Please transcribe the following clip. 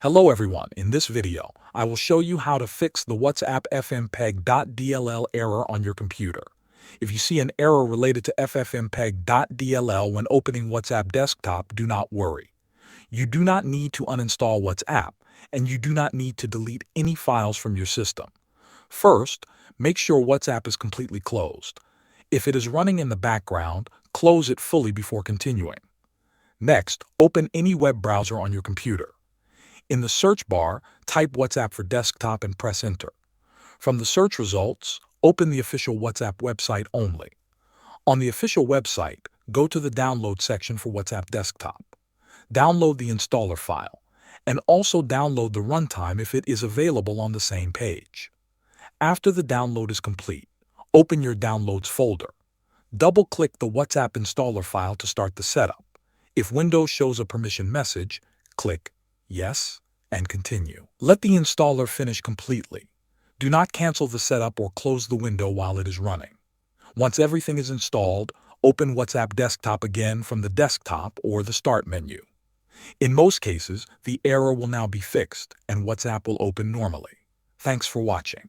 Hello everyone, in this video, I will show you how to fix the WhatsApp ffmpeg.dll error on your computer. If you see an error related to ffmpeg.dll when opening WhatsApp desktop, do not worry. You do not need to uninstall WhatsApp, and you do not need to delete any files from your system. First, make sure WhatsApp is completely closed. If it is running in the background, close it fully before continuing. Next, open any web browser on your computer. In the search bar, type WhatsApp for desktop and press enter. From the search results, open the official WhatsApp website only. On the official website, go to the download section for WhatsApp desktop. Download the installer file, and also download the runtime if it is available on the same page. After the download is complete, open your downloads folder. Double-click the WhatsApp installer file to start the setup. If Windows shows a permission message, click Yes, and continue. Let the installer finish completely. Do not cancel the setup or close the window while it is running. Once everything is installed, open WhatsApp desktop again from the desktop or the start menu. In most cases, the error will now be fixed and WhatsApp will open normally. Thanks for watching.